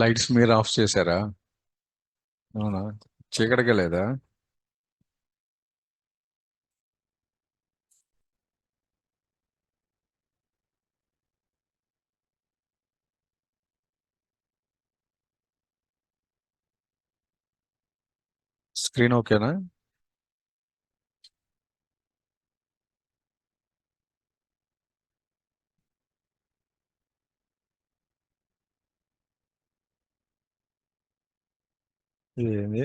Lights మీరు of చేశారా? అవునా? చీకటిగా లేదా? స్క్రీన్ ఓకేనా? ఏంది?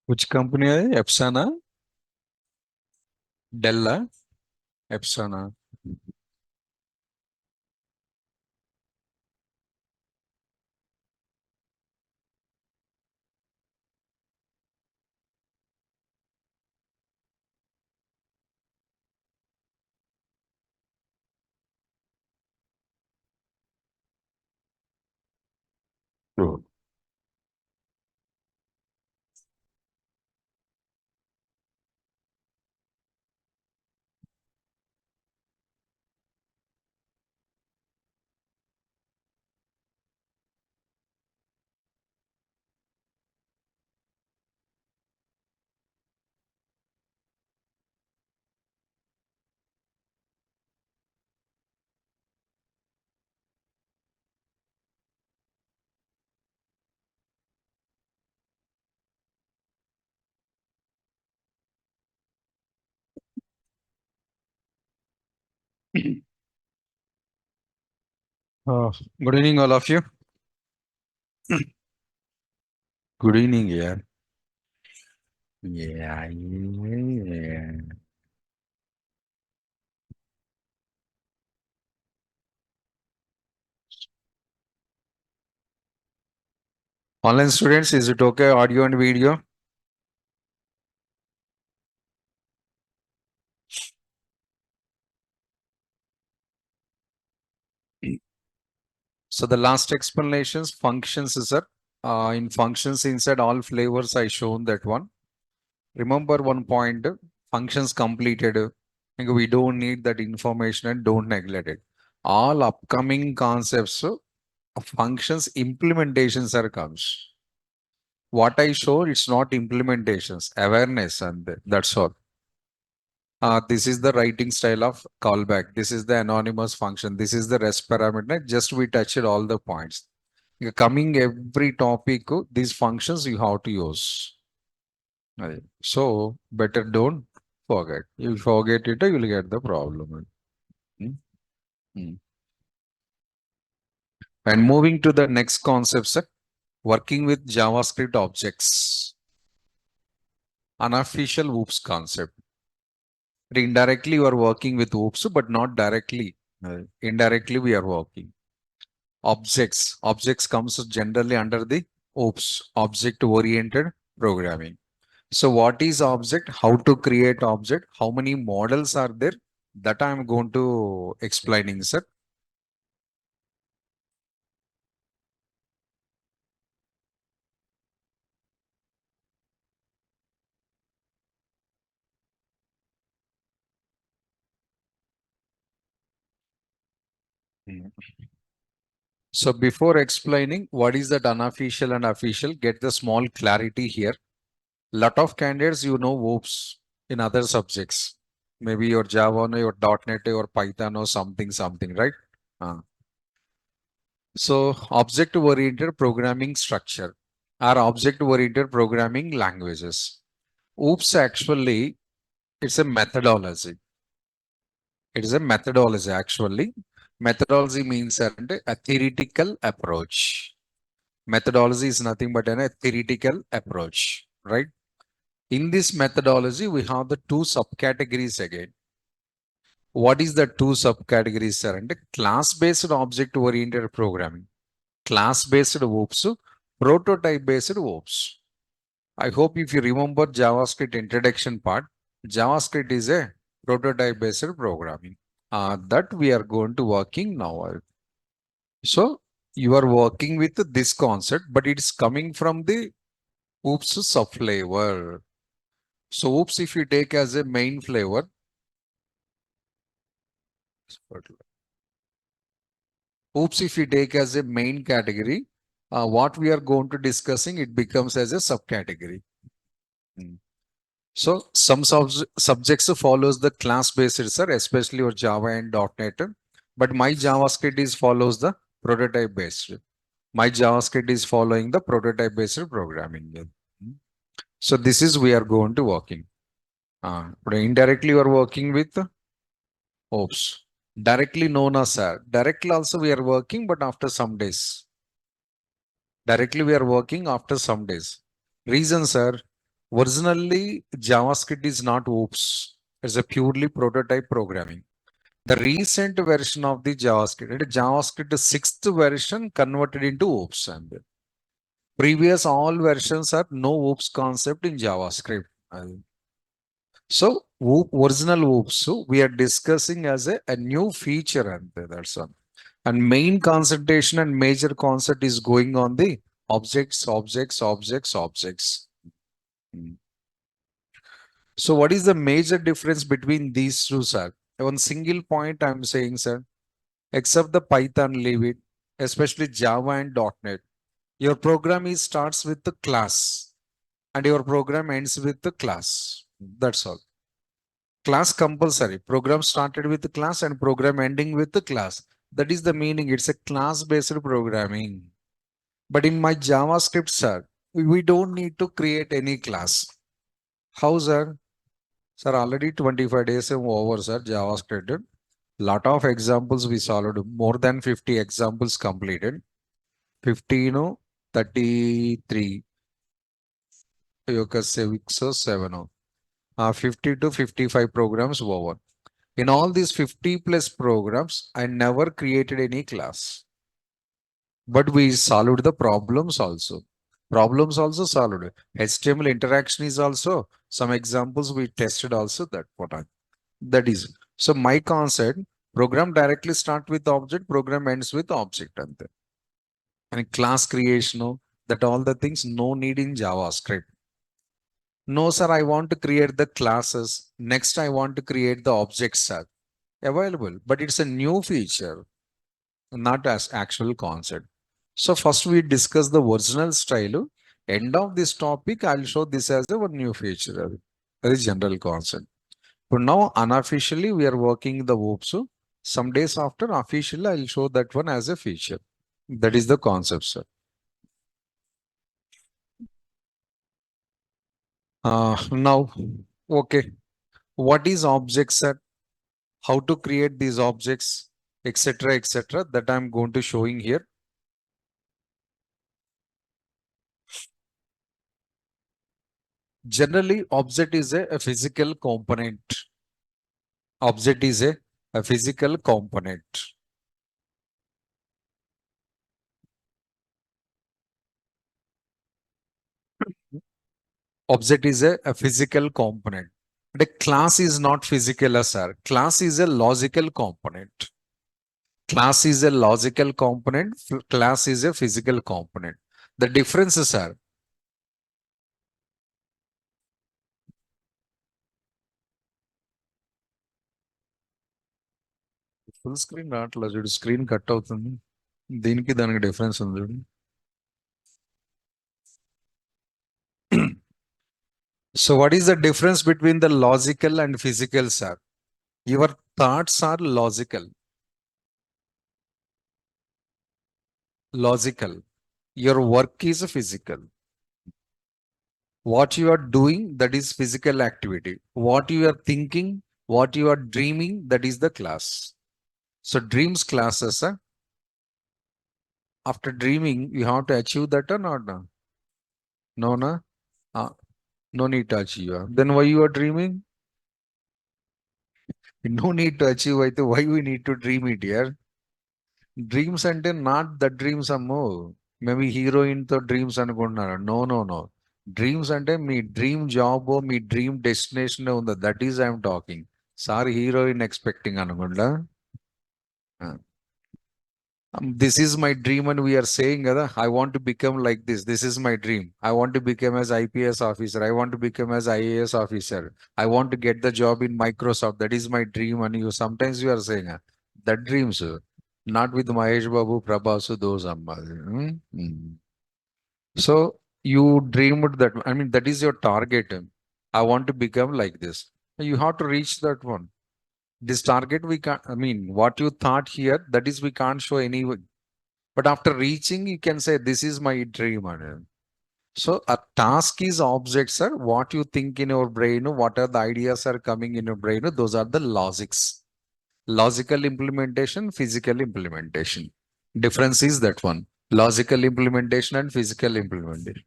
విచ్ కంపెనీ అది? ఎప్సానా? డెల్లా? ఎప్సానా? Good evening all of you. Good evening యార్. Online students, is it okay audio and video? So the last explanations, functions is that in functions inside all flavors I shown that one. Remember one point, functions completed. We don't need that information and don't neglect it. All upcoming concepts, functions implementations are comes. What I show, it's not implementations, awareness, and that's all. This is the writing style of callback. This is the anonymous function. This is the rest parameter. Just we touched all the points. Coming every topic, these functions you have to use. So better don't forget. You forget it, you will get the problem. Hmm? Hmm. And moving to the next concept, sir, working with JavaScript objects. Unofficial OOPS concept. Indirectly, you are working with OOPS, but not directly. Indirectly, we are working. Objects. Objects comes generally under the OOPS, object-oriented programming. So what is object? How to create object? How many models are there? That I am going to explaining, sir. So before explaining what is that unofficial and official, get the small clarity here. Lot of candidates, OOPS in other subjects. Maybe your Java or your .NET or Python or something, right? So object-oriented programming structure are object-oriented programming languages. OOPS actually, it's a methodology. It is a methodology actually. Methodology means a theoretical approach. Methodology is nothing but a theoretical approach, right? In this methodology, we have the two subcategories again. What is the two subcategories, sir? And class-based object-oriented programming, class-based OOPS, prototype-based OOPS. I hope if you remember JavaScript introduction part, JavaScript is a prototype-based programming. that we are going to working now. So you are working with this concept, but it's coming from the OOPS subflavor. So OOPS, if you take as a main flavor, OOPS, if you take as a main category, what we are going to discussing, it becomes as a subcategory. So some subjects follows the class-based, sir, especially your Java and .NET. But my JavaScript is follows the prototype-based. My JavaScript is following the prototype-based programming. So this is we are going to working. But indirectly you are working with OOPS. Directly known as sir. Directly also we are working, but after some days. Directly we are working after some days. Reason, sir. Originally, JavaScript is not OOPS. It's a purely prototype programming. The recent version of the JavaScript 6th version converted into OOPS. And previous all versions are no OOPS concept in JavaScript. So original OOPS, we are discussing as a new feature, and that's one. And main concentration and major concept is going on the objects. So what is the major difference between these two, sir? One single point I'm saying, sir, except the Python, leave it, especially Java and .NET. Your program is starts with the class and your program ends with the class. That's all. Class compulsory. Program started with the class and program ending with the class. That is the meaning. It's a class-based programming. But in my JavaScript, sir, we don't need to create any class. How, sir? Sir, already 25 days over, sir, JavaScript. Lot of examples we solved. More than 50 examples completed. 15, 33. 6 or 7. 50 to 55 programs over. In all these 50 plus programs, I never created any class. But we solved the problems also. Problems also solved. HTML interaction is also some examples we tested also that what I, that is. So my concept, program directly start with object, program ends with object. And class creation, that all the things no need in JavaScript. No, sir, I want to create the classes. Next, I want to create the objects, sir. Available, but it's a new feature, not as actual concept. So first we discuss the original style. End of this topic, I'll show this as a one new feature, very general concept. But now unofficially we are working the OOPS. Some days after officially, I'll show that one as a feature. That is the concept, sir. Now, okay. What is objects, sir? How to create these objects, etc., that I'm going to showing here. Generally, object is a physical component. Object is a physical component. Object is a physical component. The class is not physical, sir. Class is a logical component. Class is a logical component. Class is a physical component. The differences are full screen రావట్లేదు చూడు screen cut అవుతుంది దీనికి దానికి difference ఉంది చూడు So what is the difference between the logical and physical, sir? Your thoughts are logical. Logical. Your work is physical. What you are doing, that is physical activity. What you are thinking, what you are dreaming, that is the class. So dreams classes, sir. After dreaming, you have to achieve that or not? No, no. No need to achieve. Then why you are dreaming? No need to achieve. Why we need to dream it here? Dreams అంటే not the dreams Ammu maybe heroine తో dreams అనుకుంటున్నారు no dreams అంటే మీ dream job మీ dream destination ఉందా that is I'm talking sir heroine expecting అనుకుంటా Uh, this is my dream, and we are saying, I want to become like this. This is my dream. I want to become as IPS officer. I want to become as IAS officer. I want to get the job in Microsoft. That is my dream. And you sometimes you are saying that dreams, not with Mahesh Babu, Prabhasu, those amma. So you dreamed that. I mean, that is your target. I want to become like this. You have to reach that one. This target we can't. I mean, what you thought here, that is we can't show any. But after reaching, you can say, this is my dream. So a task is objects, sir. What you think in your brain, what are the ideas are coming in your brain, those are the logics. Logical implementation, physical implementation. Difference is that one. Logical implementation and physical implementation.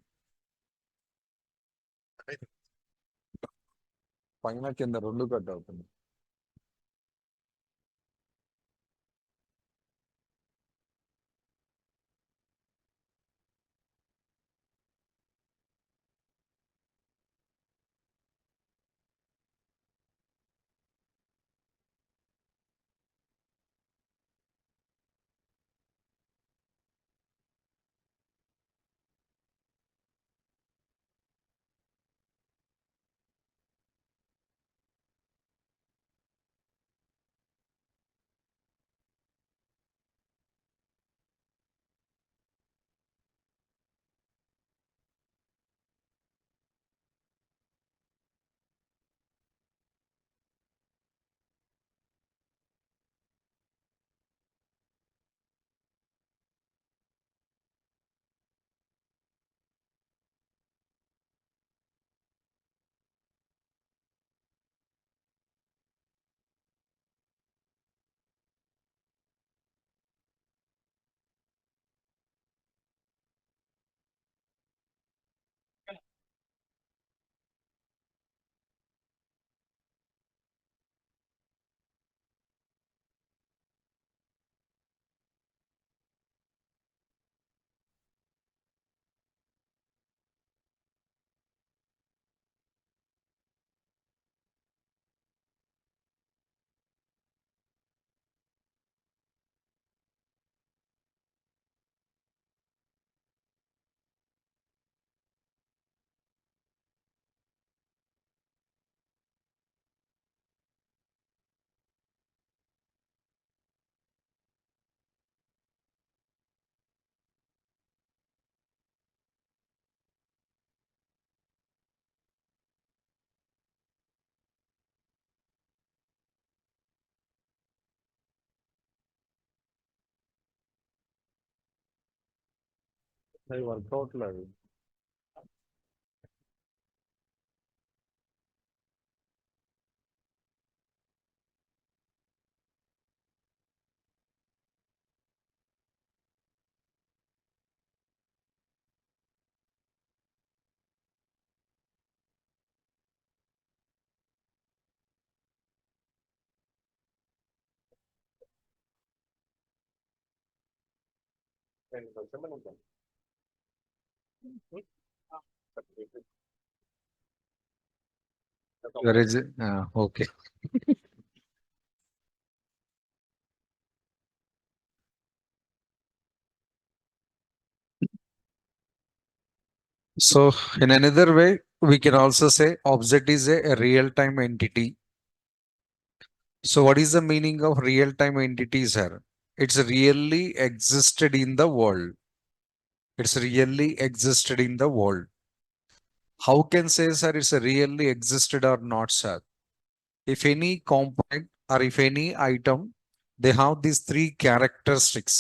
పైన కింద రెండు cut అవుతుంది. అవి work out లేదు. There is, okay. So in another way, we can also say object is a real-time entity. So what is the meaning of real-time entities here? It's really existed in the world. It's really existed in the world. How can say, sir, it's really existed or not, sir? If any component or if any item, they have these three characteristics.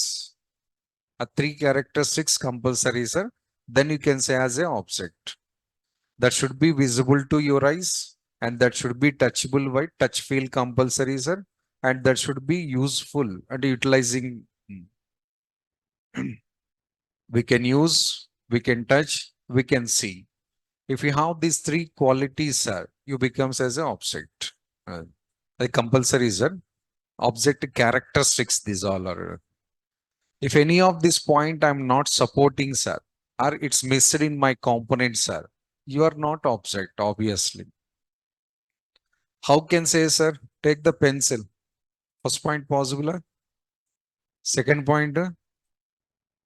A three characteristics compulsory, sir. Then you can say as an object. That should be visible to your eyes, and that should be touchable by touch feel compulsory, sir. And that should be useful and utilizing. We can use, we can touch, we can see. If you have these three qualities, sir, you becomes as an object. The compulsory, sir. Object characteristics, these all are. If any of this point I'm not supporting, sir, or it's missed in my component, sir, you are not object, obviously. How can say, sir, take the pencil. First point possible. Second point,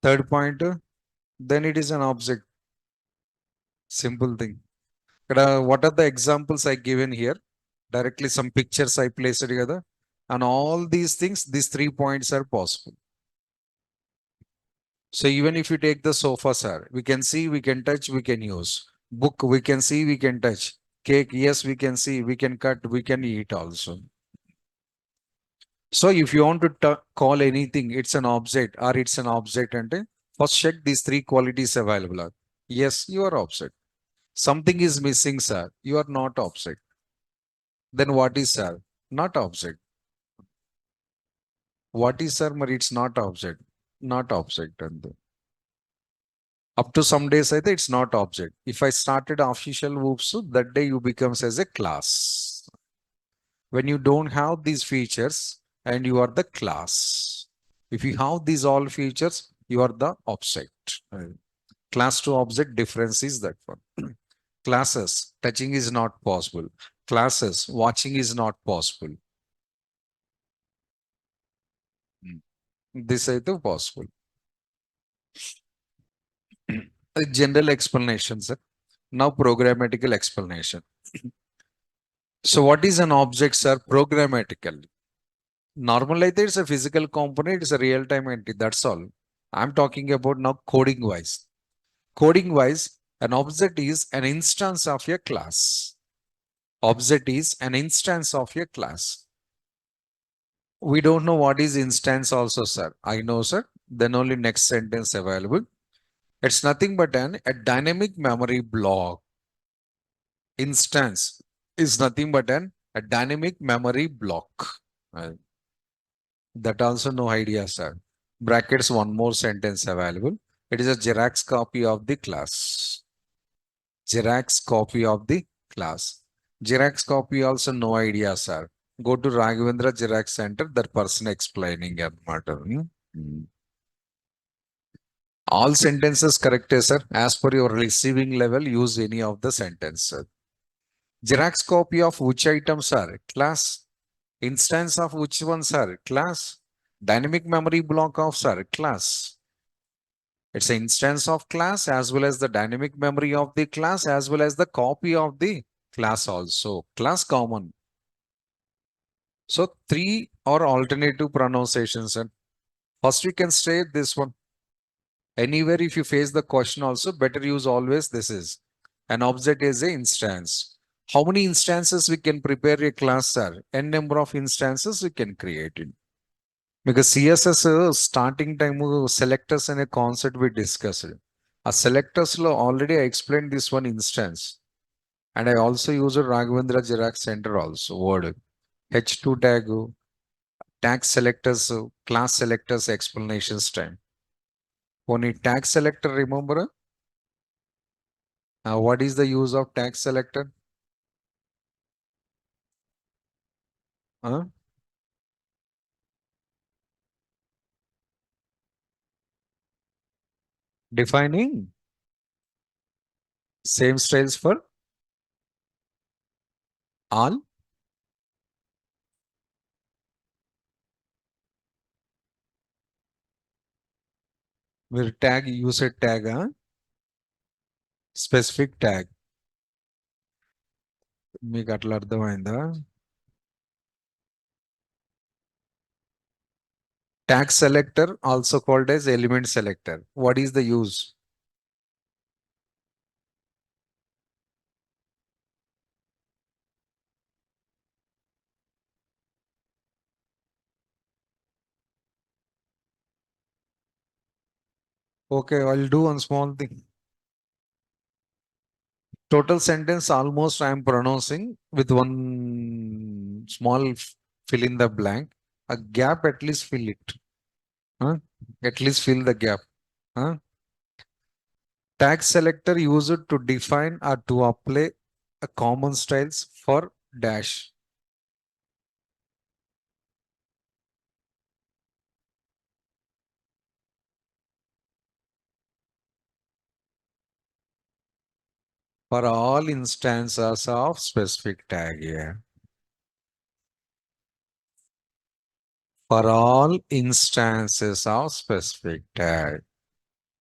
third point, then it is an object. Simple thing. What are the examples I given here? Directly some pictures I placed together. And all these things, these 3 points are possible. So even if you take the sofa, sir, we can see, we can touch, we can use. Book, we can see, we can touch. Cake, yes, we can see, we can cut, we can eat also. So if you want to call anything, it's an object or it's an object, and first check these 3 qualities available are. Yes, you are object. Something is missing, sir. You are not object. Then what is, sir? Not object. What is, sir? But it's not object. Not object. And up to some days, I think it's not object. If I started official whoops, that day you becomes as a class. When you don't have these features and you are the class. If you have these all features, you are the object. Class to object difference is that one. Classes, touching is not possible. Classes, watching is not possible. This is the possible. A general explanation, sir. Now programmatical explanation. So what is an object, sir? Programmatical. Normal like it's a physical component, it's a real-time entity. That's all. I'm talking about now coding wise. Coding wise, an object is an instance of your class. Object is an instance of your class. We don't know what is instance also, sir. I know, sir. Then only next sentence available. It's nothing but a dynamic memory block. Instance is nothing but a dynamic memory block. That also no idea, sir. Brackets, one more sentence available. It is a Xerox copy of the class. Xerox copy of the class. Xerox copy also no idea, sir. Go to Raghavendra Xerox Center, that person explaining a matter. All sentences correct, sir. As per your receiving level, use any of the sentences. Xerox copy of which item, sir? Class. Instance of which one, sir? Class. Dynamic memory block of, sir? Class. It's an instance of class as well as the dynamic memory of the class as well as the copy of the class also. Class common. So 3 are alternative pronunciations. And first we can say this one. Anywhere if you face the question also, better use always this is. An object is a instance. How many instances we can prepare a class, sir? N number of instances we can create it. Because CSS starting time selectors and a concept we discussed. A selectors lo already I explained this one instance. And I also use a Raghavendra Xerox Center also word. H2 tag selectors, class selectors explanations time. Only tag selector, remember? What is the use of tag selector? Huh? Defining same styles for all. Will tag use a tag, specific tag. మీకు అట్లా అర్థమైందా? Tag selector also called as element selector. What is the use? Okay, I'll do one small thing. Total sentence almost I am pronouncing with one small fill in the blank. A gap, at least fill it. Huh? At least fill the gap. Huh? Tag selector used to define or to apply a common styles for dash. For all instances of specific tag here. For all instances of specific tag.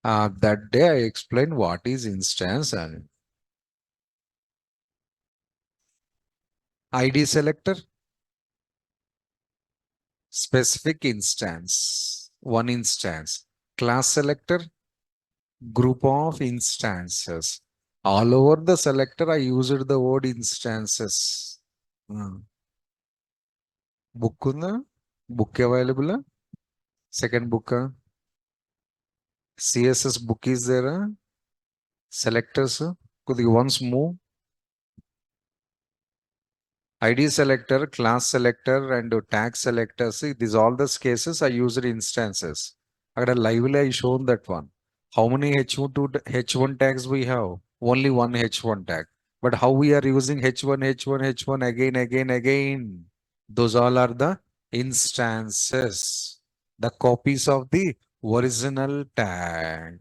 That day I explained what is instance and ID selector, specific instance, one instance, class selector, group of instances. All over the selector, I used the word instances. Book unna? Book available? Second book. CSS book is there? Selectors. Could you once move? ID selector, class selector, and tag selector. See, these all the cases I used instances. At a lively, I shown that one. How many H1 tags we have? Only one H1 tag. But how we are using H1, H1, H1 again. Those all are the instances. The copies of the original tag.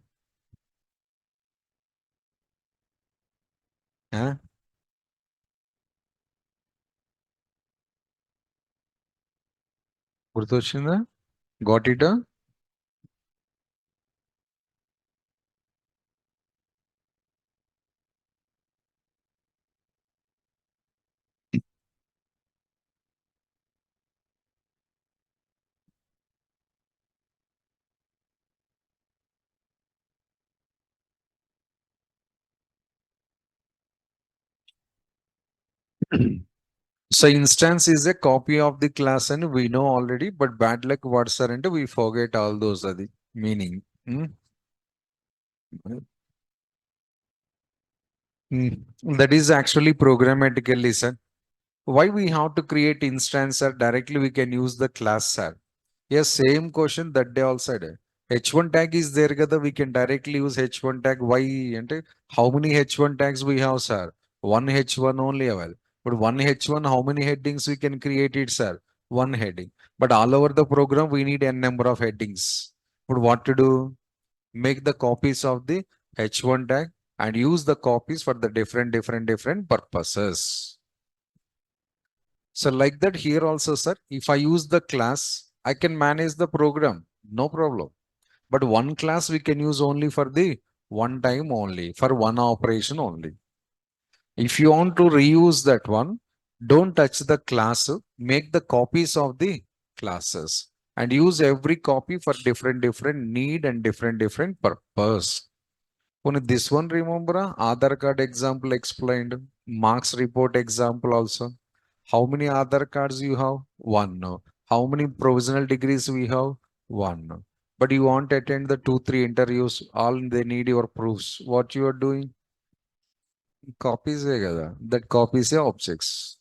Huh? గుర్తొచ్చిందా? Got it? So instance is a copy of the class and we know already, but bad luck words are into we forget all those are the meaning. Hmm? Hmm. That is actually programmatically, sir. Why we have to create instance, sir? Directly we can use the class, sir. Yes, same question that they also said. H1 tag is there, kada we can directly use H1 tag. Why? And how many H1 tags we have, sir? One H1 only available. But one H1, how many headings we can create it, sir? One heading. But all over the program, we need n number of headings. But what to do? Make the copies of the H1 tag and use the copies for the different purposes. So like that here also, sir, if I use the class, I can manage the program, no problem. But one class we can use only for the one time only, for one operation only. If you want to reuse that one, don't touch the class, make the copies of the classes and use every copy for different need and different purpose. Only this one remember, Aadhaar card example explained, marks report example also. How many Aadhaar cards you have? One. How many provisional degrees we have? One. But you want to attend the 2, 3 interviews, all they need your proofs. What you are doing? Copies hai kada. That copies are objects.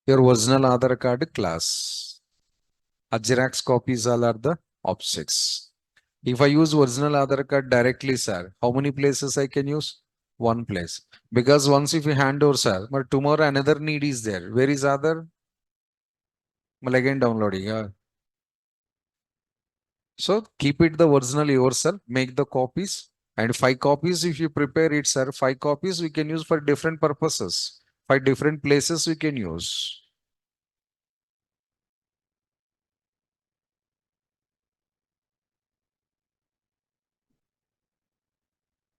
Your original Aadhaar card class. A Xerox copies all are the objects. If I use original Aadhaar card directly, sir, how many places I can use? One place. Because once if you hand over, sir, but tomorrow another need is there. Where is other? Well, again downloading. So keep it the original yourself, make the copies. And 5 copies, if you prepare it, sir, 5 copies we can use for different purposes. 5 different places we can use.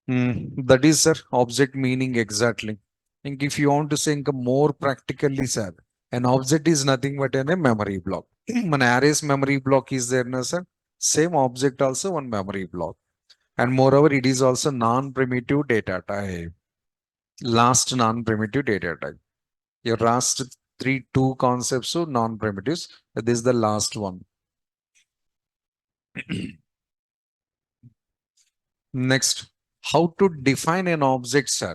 That is, sir, object meaning exactly. And if you want to think more practically, sir, an object is nothing but a memory block. An array's memory block is there, no, sir? Same object also one memory block. And moreover, it is also non-primitive data type. Last non-primitive data type. Your last two concepts of non-primitives. This is the last one. Next, how to define an object, sir?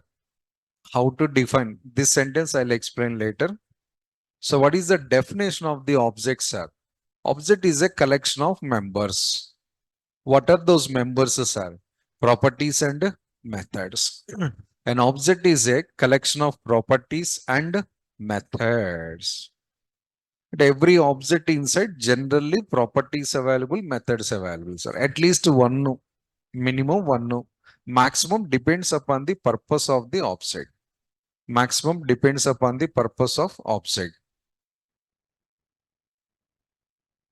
How to define this sentence I'll explain later. So what is the definition of the object, sir? Object is a collection of members. What are those members, sir? Properties and methods. An object is a collection of properties and methods. Every object inside generally properties available, methods available, sir. At least one, minimum one, maximum depends upon the purpose of the object. Maximum depends upon the purpose of object.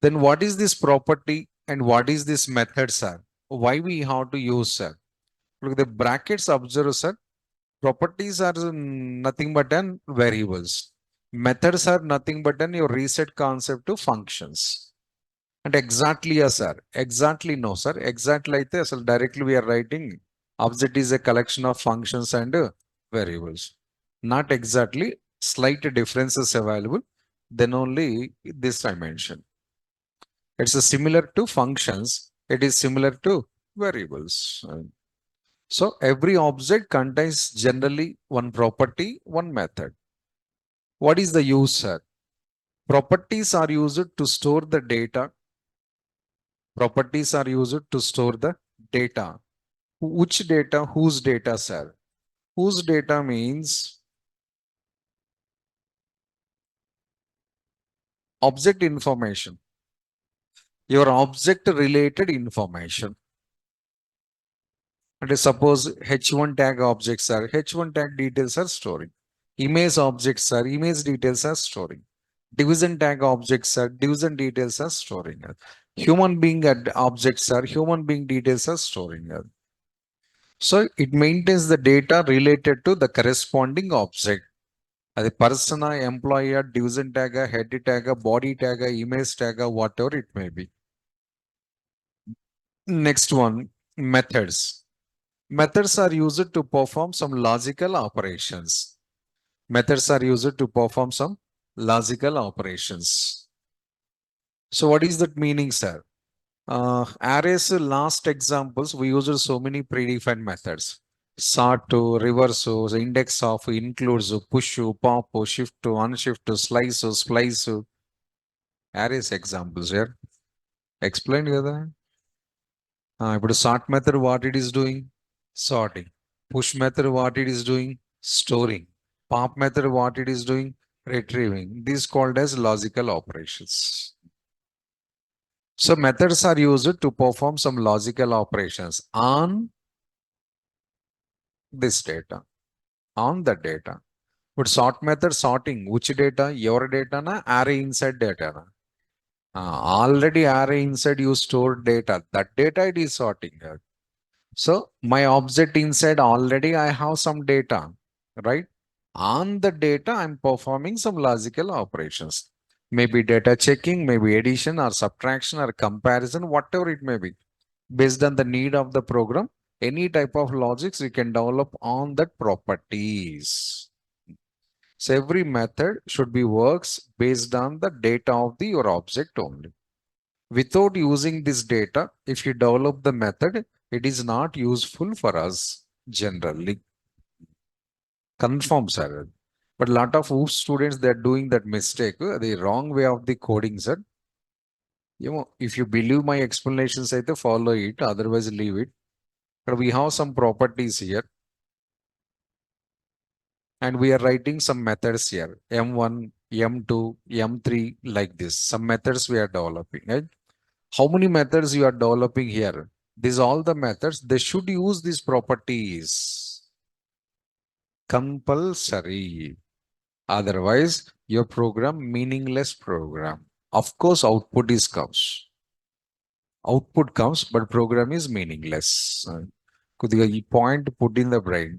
Then what is this property and what is this method, sir? Why we have to use, sir? Look, the brackets observe, sir. Properties are nothing but an variables. Methods are nothing but an your reset concept to functions. And exactly, yes, sir. Exactly, no, sir. Exactly like this. So directly we are writing object is a collection of functions and variables. Not exactly. Slight differences available. Then only this dimension. It's a similar to functions. It is similar to variables. So every object contains generally one property, one method. What is the use, sir? Properties are used to store the data. Properties are used to store the data. Which data? Whose data, sir? Whose data means object information. Your object related information. And suppose H1 tag objects are H1 tag details are storing. Image objects are image details are storing. Division tag objects are division details are storing. Human being objects are human being details are storing. So it maintains the data related to the corresponding object. The persona, employer, division tag, head tag, body tag, image tag, whatever it may be. Next one, methods. Methods are used to perform some logical operations. Methods are used to perform some logical operations. So what is that meaning, sir? Arrays last examples, we used so many predefined methods. Sort to, reverse to, index of, includes, push, pop, shift to, unshift to, slice, splice. Arrays examples here. Explain కదా ఇప్పుడు sort method what it is doing? Sorting. Push method what it is doing? Storing. Pop method what it is doing? Retrieving. These called as logical operations. So methods are used to perform some logical operations on this data, on the data. But sort method sorting, which data? Your data na array inside data na. Already array inside you stored data. That data it is sorting. So my object inside already I have some data, right? On the data I'm performing some logical operations. Maybe data checking, maybe addition or subtraction or comparison, whatever it may be. Based on the need of the program, any type of logics we can develop on that properties. So every method should be works based on the data of the your object only. Without using this data, if you develop the method, it is not useful for us generally. Confirm, sir. But a lot of students, they're doing that mistake, the wrong way of the coding, sir. You know, if you believe my explanations, I follow it, otherwise leave it. But we have some properties here. And we are writing some methods here. M1, M2, M3, like this. Some methods we are developing, right? How many methods you are developing here? These all the methods, they should use these properties. Compulsory. Otherwise, your program, meaningless program. Of course, output is comes. Output comes, but program is meaningless. కొద్దిగా ఈ point put in the brain.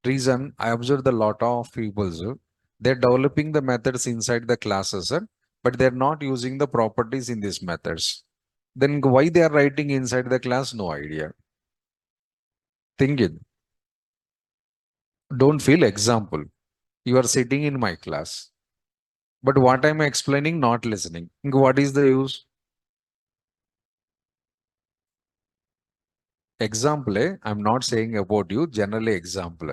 Reason, I observed a lot of people, sir. They're developing the methods inside the classes, sir, but they're not using the properties in these methods. Then why they are writing inside the class? No idea. Think it. Don't feel example. You are sitting in my class, but what I'm explaining, not listening. What is the use? Example, I'm not saying about you, generally example.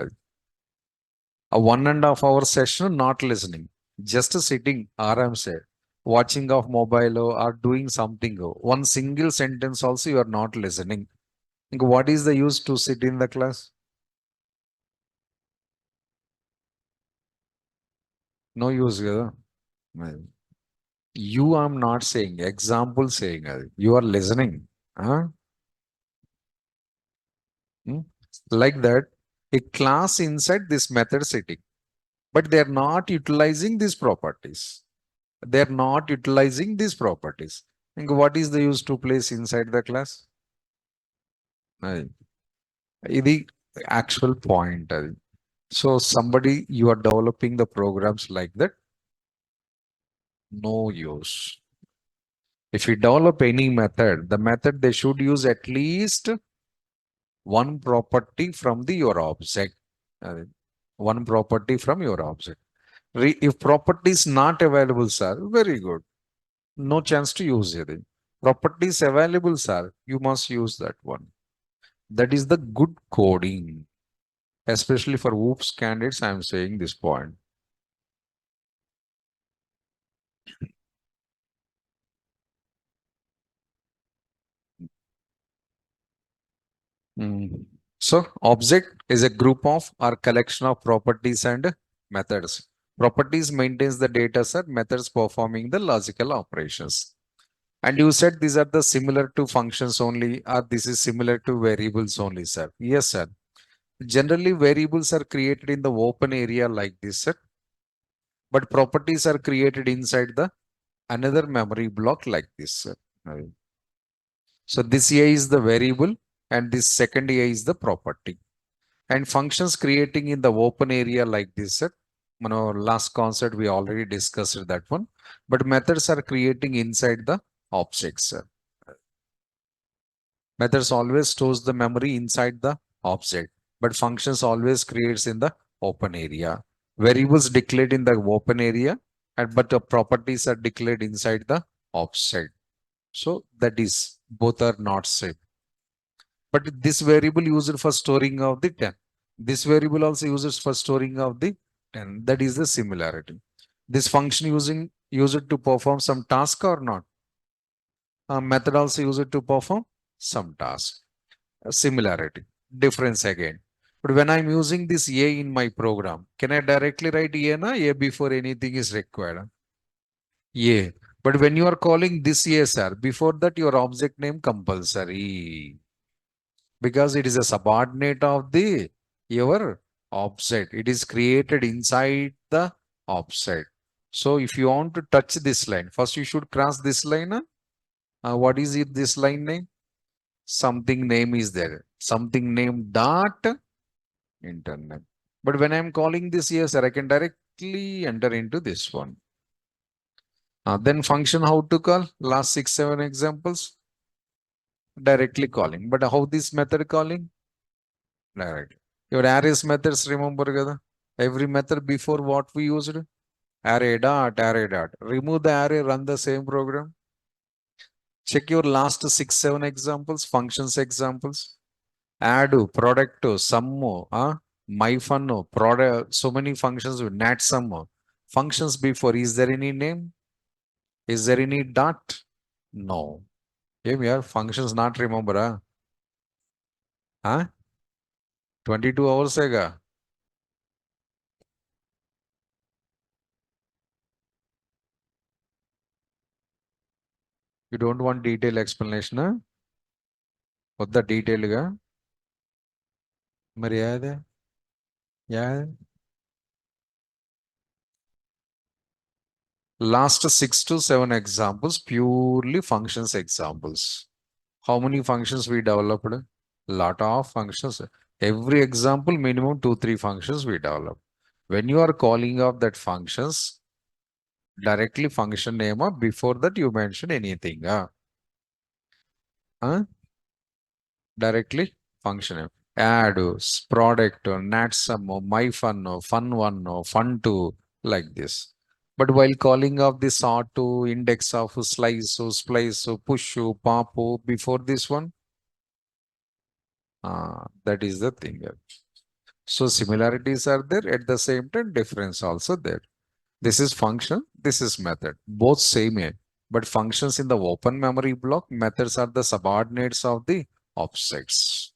A 1.5 hour session, not listening, just sitting, aram say, watching of mobile or doing something. One single sentence also you are not listening. What is the use to sit in the class? No use. You I'm not saying, example saying, you are listening. Huh? Like that, a class inside this method sitting, but they're not utilizing these properties. They're not utilizing these properties. And what is the use to place inside the class? ఇది actual point. So somebody, you are developing the programs like that, no use. If you develop any method, the method they should use at least one property from the your object. One property from your object. If property is not available, sir, very good. No chance to use it. Property is available, sir. You must use that one. That is the good coding. Especially for OOPS candidates, I am saying this point. So object is a group of or collection of properties and methods. Properties maintains the data set, methods performing the logical operations. And you said these are the similar to functions only, or this is similar to variables only, sir. Yes, sir. Generally, variables are created in the open area like this, sir. But properties are created inside the another memory block like this, sir. So this A is the variable and this second A is the property. And functions creating in the open area like this, sir. Last concept we already discussed that one. But methods are creating inside the objects, sir. Methods always stores the memory inside the object, but functions always creates in the open area. Variables declared in the open area, but the properties are declared inside the object. So that is both are not same. But this variable used for storing of the 10. This variable also uses for storing of the 10. That is the similarity. This function used to perform some task or not? Method also used to perform some task. Similarity, difference again. But when I'm using this A in my program, can I directly write A before anything is required? A. But when you are calling this A, sir, before that your object name compulsory. Because it is a subordinate of the your object. It is created inside the object. So if you want to touch this line, first you should cross this line. What is it? This line name? Something name is there. Something name dot internet. But when I'm calling this here, sir, I can directly enter into this one. Then function how to call? Last 6, 7 examples. Directly calling. But how this method calling? Directly. Your arrays methods, remember kada? Every method before what we used? Array dot, array dot. Remove the array, run the same program. Check your last 6, 7 examples, functions examples. Add, product, sum, my fun, product, so many functions with nat sum. Functions before, is there any name? Is there any dot? No. Here functions not remember, 22 hours ago. You don't want detailed explanation, what the detail ga? మరి యాదే యాదే last 6 to 7 examples, purely functions examples. How many functions we developed? Lot of functions. Every example, minimum 2-3 functions we develop. When you are calling of that functions, directly function name, before that you mention anything. Directly function name. Add, product, nat sum, my fun, fun one, fun two, like this. But while calling of this auto, index of slice, splice, push, pop, before this one, that is the thing. So similarities are there, at the same time difference also there. This is function, this is method, both same here. But functions in the open memory block, methods are the subordinates of the objects.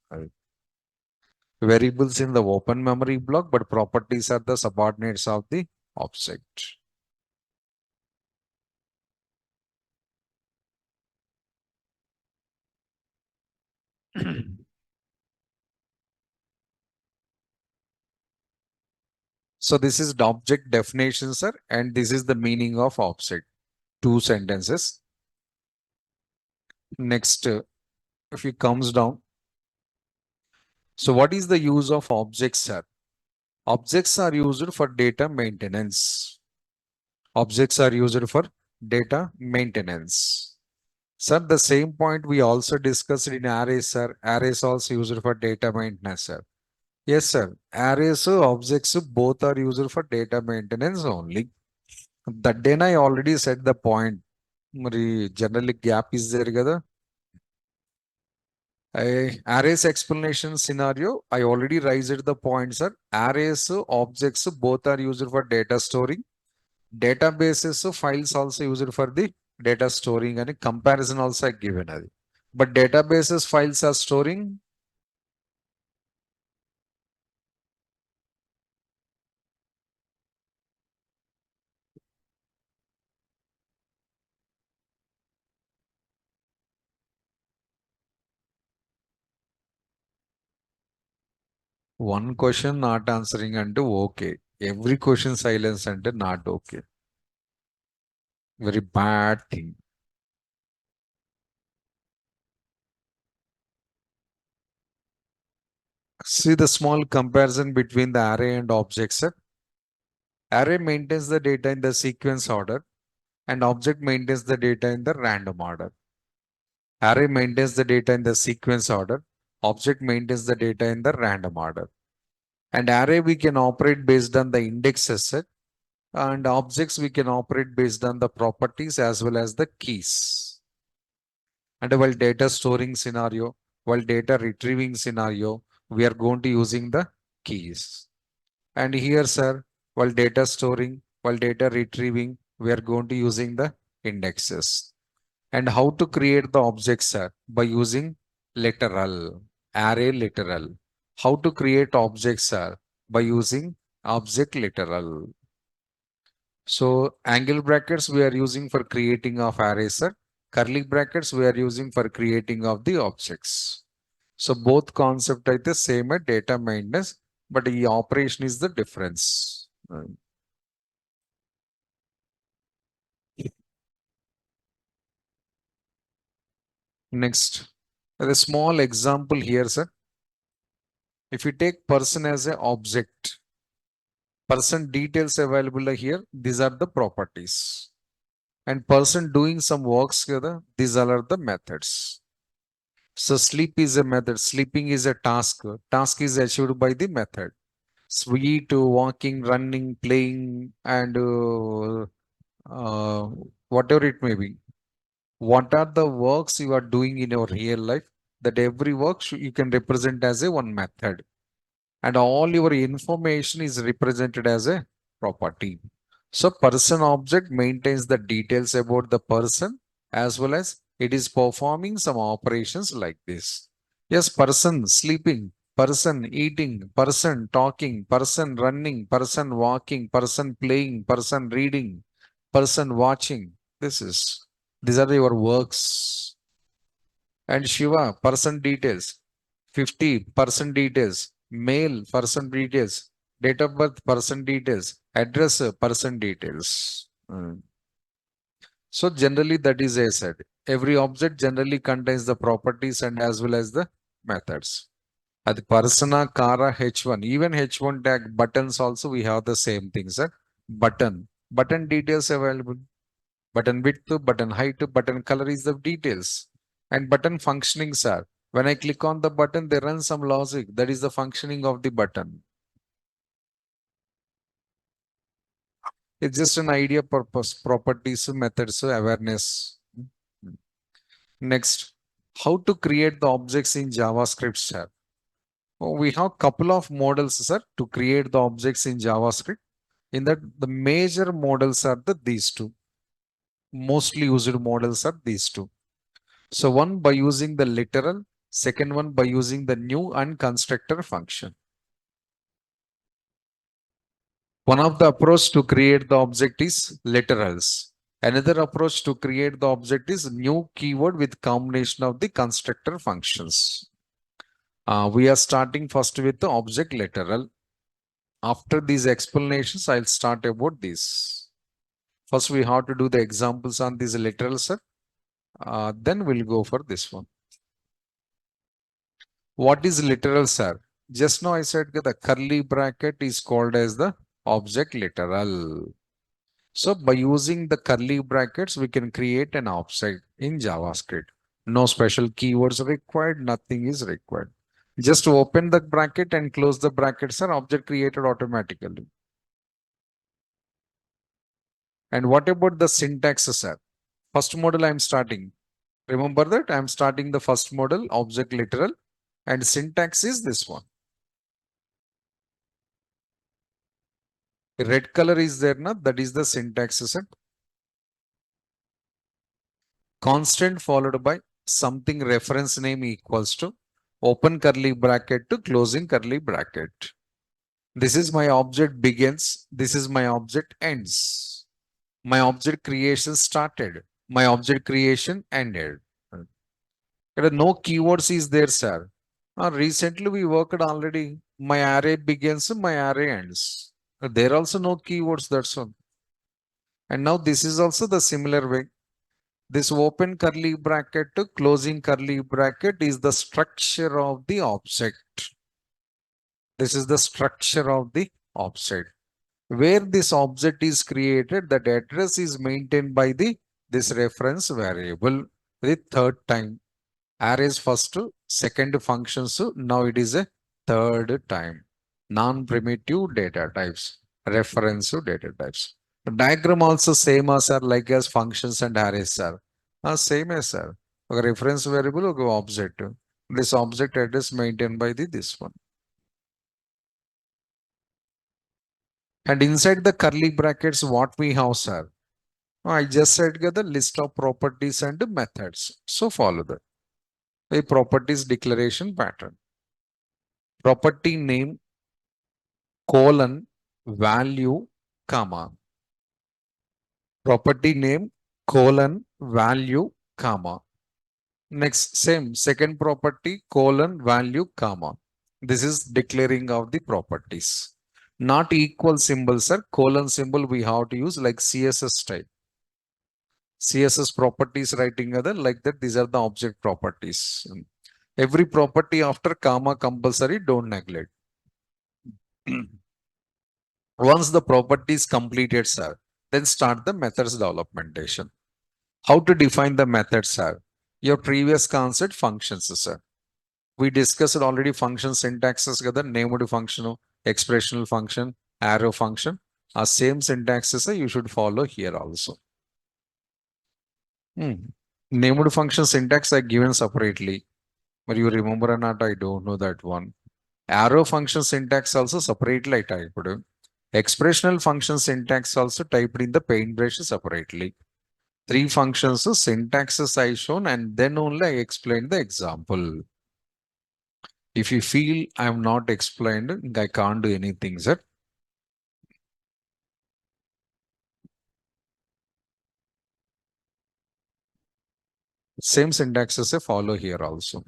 Variables in the open memory block, but properties are the subordinates of the object. So this is the object definition, sir, and this is the meaning of object. two sentences. Next, if it comes down, so what is the use of objects, sir? Objects are used for data maintenance. Objects are used for data maintenance. Sir, the same point we also discussed in arrays, sir. Arrays also used for data maintenance, sir. Yes, sir. Arrays, objects, both are used for data maintenance only. That day I already said the point. Mari generally gap is there kada. Arrays explanation scenario, I already raised the point, sir. Arrays, objects, both are used for data storing. Databases, files also used for the data storing and comparison also given. But databases files are storing. One question not answering and okay. Every question silence and not okay. Very bad thing. See the small comparison between the array and objects. Array maintains the data in the sequence order and object maintains the data in the random order. Array maintains the data in the sequence order. Object maintains the data in the random order. And array we can operate based on the indexes set, and objects we can operate based on the properties as well as the keys. And while data storing scenario, while data retrieving scenario, we are going to using the keys. And here, sir, while data storing, while data retrieving, we are going to using the indexes. And how to create the objects, sir? By using literal, array literal. How to create objects, sir? By using object literal. So angle brackets we are using for creating of arrays, sir. Curly brackets we are using for creating of the objects. So both concept are the same at data maintenance, but the operation is the difference. Next, a small example here, sir. If you take person as an object, person details available here, these are the properties. And person doing some works together, these are the methods. So sleep is a method, sleeping is a task. Task is achieved by the method. Sweet, walking, running, playing, and uh, whatever it may be. What are the works you are doing in your real life? That every work you can represent as a one method. And all your information is represented as a property. So person object maintains the details about the person as well as it is performing some operations like this. Yes, person sleeping, person eating, person talking, person running, person walking, person playing, person reading, person watching. These are your works. And Shiva, person details, 50 person details, mail person details, date of birth person details, address person details. So generally that is a said. Every object generally contains the properties and as well as the methods. At the persona, kara, H1, even H1 tag buttons also we have the same things. Button details available. Button width, button height, button color is the details. And button functionings are, when I click on the button, they run some logic. That is the functioning of the button. It's just an idea purpose, properties, methods, awareness. Next, how to create the objects in JavaScript, sir. Oh, we have couple of models, sir, to create the objects in JavaScript. In that, the major models are these two. Mostly used models are these two. So one by using the literal, second one by using the new and constructor function. One of the approach to create the object is literals. Another approach to create the object is new keyword with combination of the constructor functions. We are starting first with the object literal. After these explanations, I'll start about this. First, we have to do the examples on these literals, sir. Then we'll go for this one. What is literal, sir? Just now I said that the curly bracket is called as the object literal. So by using the curly brackets, we can create an object in JavaScript. No special keywords required, nothing is required. Just open the bracket and close the bracket, sir. Object created automatically. And what about the syntax, sir? First model I'm starting. Remember that I'm starting the first model, object literal, and syntax is this one. Red color is there, na? That is the syntax, sir. Constant followed by something reference name equals to open curly bracket to closing curly bracket. This is my object begins. This is my object ends. My object creation started. My object creation ended. No keywords is there, sir. Recently we worked already. My array begins, my array ends. There also no keywords, that's all. And now this is also the similar way. This open curly bracket to closing curly bracket is the structure of the object. This is the structure of the object. Where this object is created, that address is maintained by this reference variable the third time. Arrays first, second functions, now it is a third time. Non-primitive data types, reference data types. The diagram also same as are like as functions and arrays are. Same as sir. Reference variable object. This object address maintained by this one. And inside the curly brackets, what we have, sir? I just said the list of properties and methods. So follow that. A properties declaration pattern. Property name, colon, value, comma. Property name, colon, value, comma. Next, same, second property, colon, value, comma. This is declaring of the properties. Not equal symbol, sir. Colon symbol we have to use like CSS type. CSS properties writing other like that. These are the object properties. Every property after comma compulsory, don't neglect. Once the property is completed, sir, then start the methods developmentation. How to define the methods, sir? Your previous concept functions, sir. We discussed already function syntaxes, named function, expressional function, arrow function. Same syntaxes you should follow here also. Named function syntax are given separately. But you remember or not, I don't know that one. Arrow function syntax also separately I typed. Expressional function syntax also typed in the paintbrush separately. Three functions, so syntaxes I shown and then only I explained the example. If you feel I am not explained, I can't do anything, sir. Same syntaxes follow here also.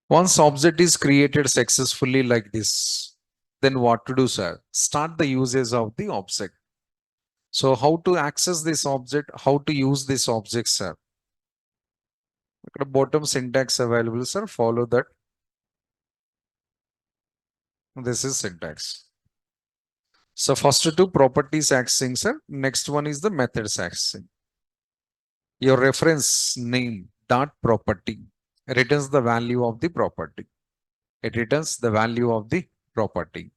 Once object is created successfully like this, then what to do, sir? Start the uses of the object. So how to access this object? How to use this object, sir? The bottom syntax available, sir. Follow that. This is syntax. So first two properties accessing, sir. Next one is the methods accessing. Your reference name dot property returns the value of the property. It returns the value of the property.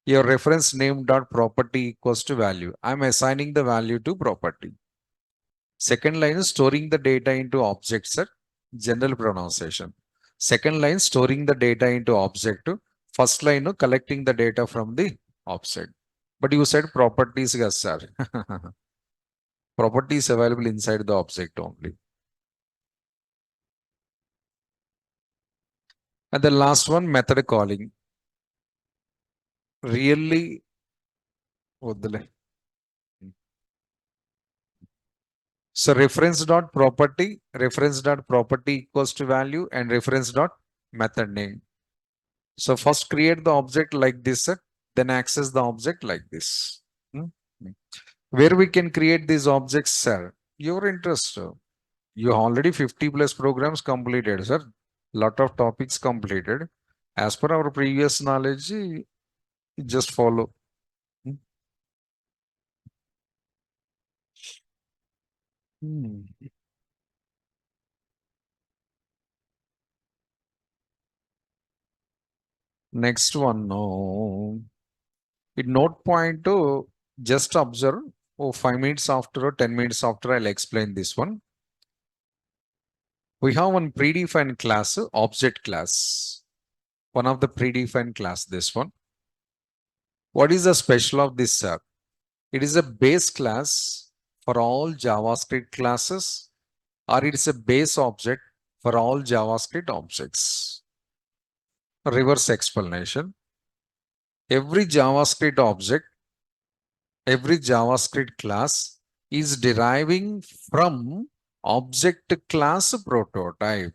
Your reference name dot property equals to value. I'm assigning the value to property. Second line is storing the data into objects, sir. General pronunciation. Second line storing the data into object. First line collecting the data from the object. But you said properties, yes, sir. Properties available inside the object only. And the last one, method calling. Really, so reference dot property equals to value and reference dot method name. So first create the object like this, sir. then access the object like this. Hmm? Where we can create these objects, sir? Your interest, sir. You already 50 plus programs completed, sir. Lot of topics completed. As per our previous knowledge, just follow. Hmm. Hmm. Next one, no. In note point to just observe. Oh, 5 minutes after or 10 minutes after, I'll explain this one. We have one predefined class, object class. One of the predefined class, this one. What is the special of this, sir? It is a base class for all JavaScript classes, or it's a base object for all JavaScript objects. Reverse explanation. Every JavaScript object, every JavaScript class is deriving from object class prototype.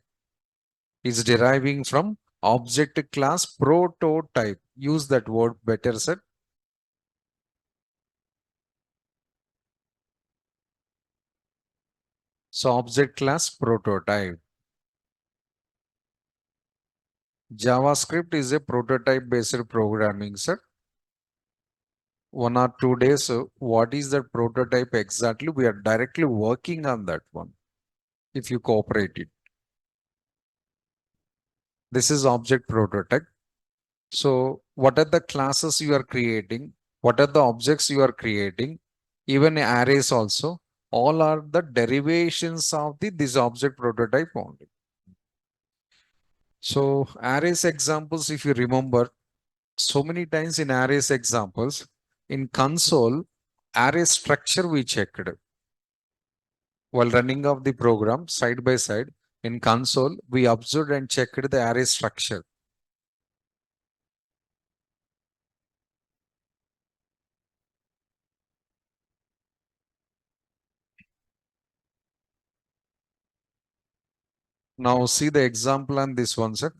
Is deriving from object class prototype. Use that word better, sir. So object class prototype. JavaScript is a prototype based programming, sir. 1 or 2 days. What is that prototype exactly? We are directly working on that one. If you cooperate it. This is object prototype. So what are the classes you are creating? What are the objects you are creating? Even arrays also. All are the derivations of this object prototype only. So arrays examples, if you remember, so many times in arrays examples, in console, array structure we checked. While running of the program side by side, in console, we observed and checked the array structure. Now see the example on this one, sir.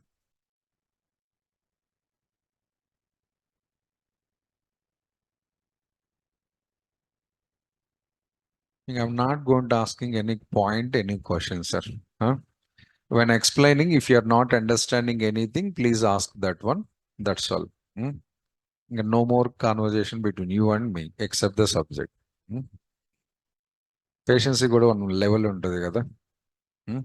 I'm not going to asking any point, any question, sir. Huh? When explaining, if you are not understanding anything, please ask that one. That's all. Hmm? No more conversation between you and me, except the subject. Patience కూడా one level ఉంటుంది కదా. Hmm?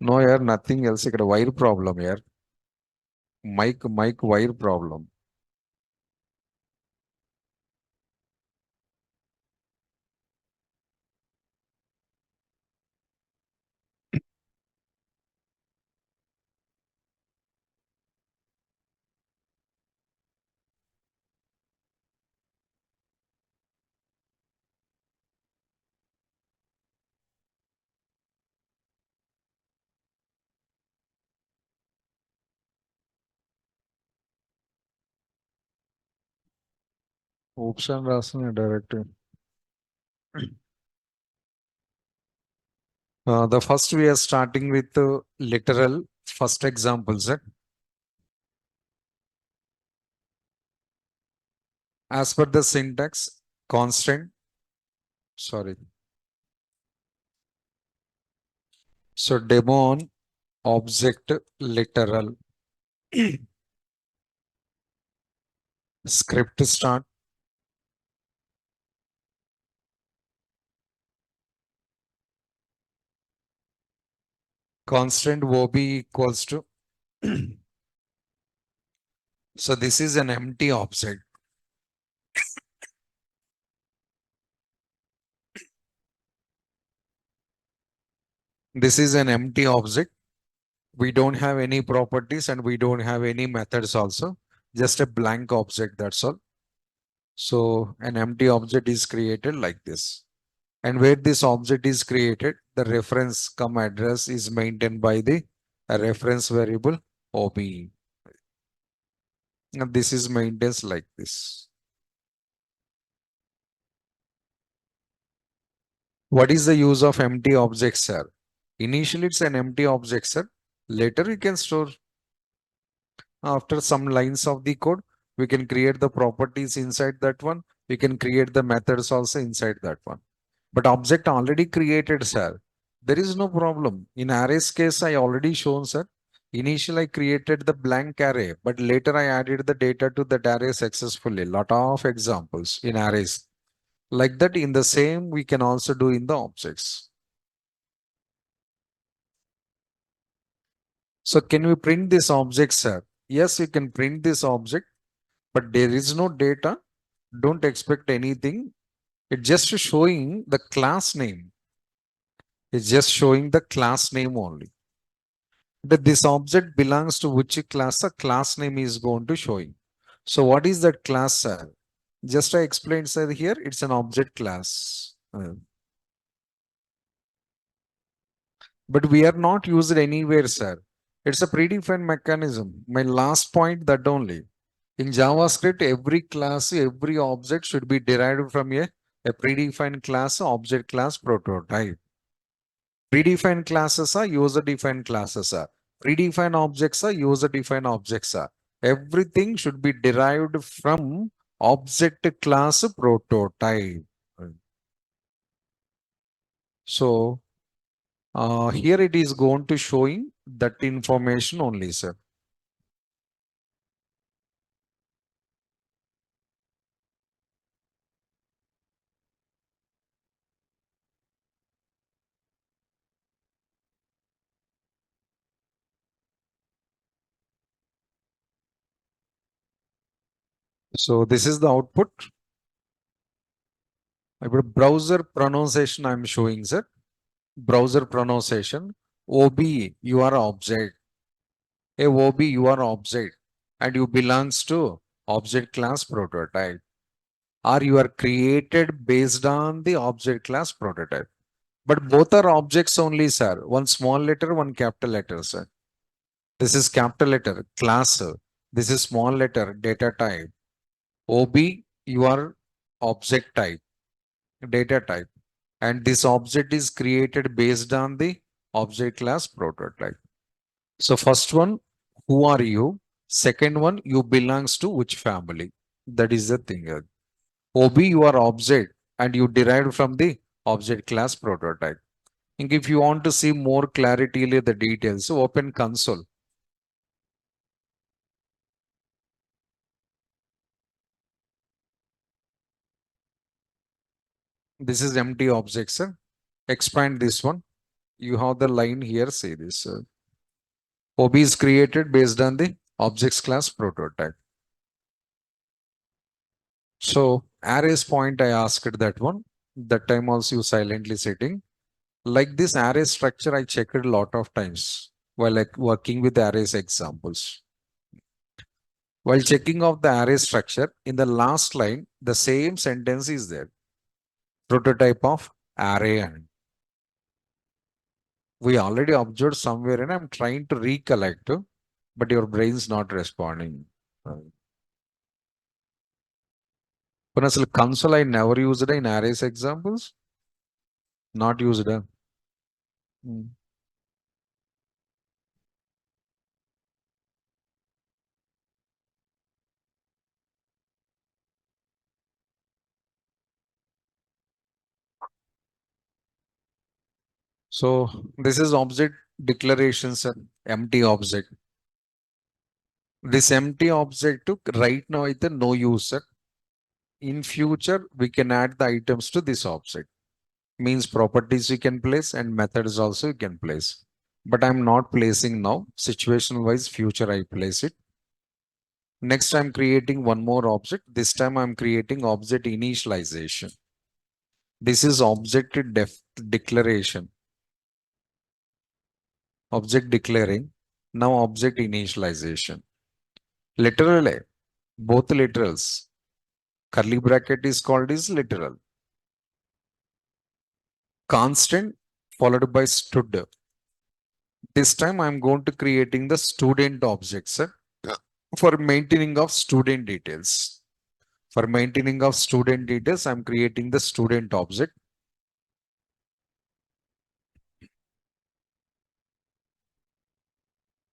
No, here nothing else. ఇక్కడ wire problem here. Mic wire problem. Option రాసిన direct. The first we are starting with literal first example, sir. As per the syntax, constant, sorry. So demo on object literal. Script start. Constant OB equals to. So this is an empty object. This is an empty object. We don't have any properties and we don't have any methods also. Just a blank object, that's all. So an empty object is created like this. And where this object is created, the reference address is maintained by the reference variable OB. And this is maintained like this. What is the use of empty objects, sir? Initially, it's an empty object, sir. Later, we can store. After some lines of the code, we can create the properties inside that one. We can create the methods also inside that one. But object already created, sir. There is no problem. In arrays case, I already shown, sir. Initially, I created the blank array, but later I added the data to that array successfully. Lot of examples in arrays. Like that, in the same, we can also do in the objects. So can we print this object, sir? Yes, you can print this object, but there is no data. Don't expect anything. It's just showing the class name. It's just showing the class name only. That this object belongs to which class, the class name is going to showing. So what is that class, sir? Just I explained, sir, here it's an object class. But we are not used anywhere, sir. It's a predefined mechanism. My last point, that only. In JavaScript, every class, every object should be derived from a predefined class, object class prototype. Predefined classes are user-defined classes are. Predefined objects are user-defined objects are. Everything should be derived from object class prototype. So here it is going to showing that information only, sir. So this is the output. Browser pronunciation I'm showing, sir. Browser pronunciation. OB, you are object. A OB, you are object. And you belongs to object class prototype. Or you are created based on the object class prototype. But both are objects only, sir. One small letter, one capital letter, sir. This is capital letter, class. This is small letter, data type. OB, you are object type, data type. And this object is created based on the object class prototype. So first one, who are you? Second one, you belongs to which family? That is the thing. OB, you are object and you derived from the object class prototype. And if you want to see more clarity, the details, so open console. This is empty object, sir. Expand this one. You have the line here, say this. OB is created based on the objects class prototype. So arrays point, I asked that one. That time also you silently sitting. Like this array structure, I checked a lot of times while like working with arrays examples. While checking of the array structure, in the last line, the same sentence is there. Prototype of array, and we already observed somewhere and I'm trying to recollect, but your brain's not responding. When I console, I never used it in arrays examples. Not used it. Mm. So this is object declarations, empty object. This empty object to right now is the no user. In future, we can add the items to this object. Means properties you can place and methods also you can place. But I'm not placing now. Situation wise, future I place it. Next, I'm creating one more object. This time I'm creating object initialization. This is object declaration. Object declaring. Now object initialization. Literal A, both literals. Curly bracket is called is literal. Constant followed by stud. This time I'm going to creating the student objects for maintaining of student details. For maintaining of student details, I'm creating the student object.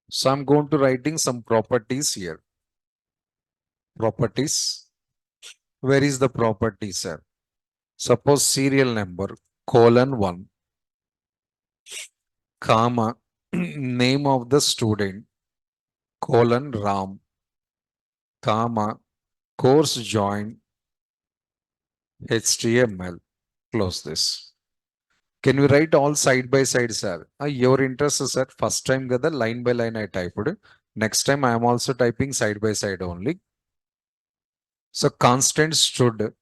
So I'm going to writing some properties here. Properties. Where is the property, sir? Suppose serial number colon 1, comma, name of the student colon Ram, comma, course join HTML. Close this. Can we write all side by side, sir? Your interest is sir. First time gather line by line I typed. Next time I am also typing side by side only. So constant stood,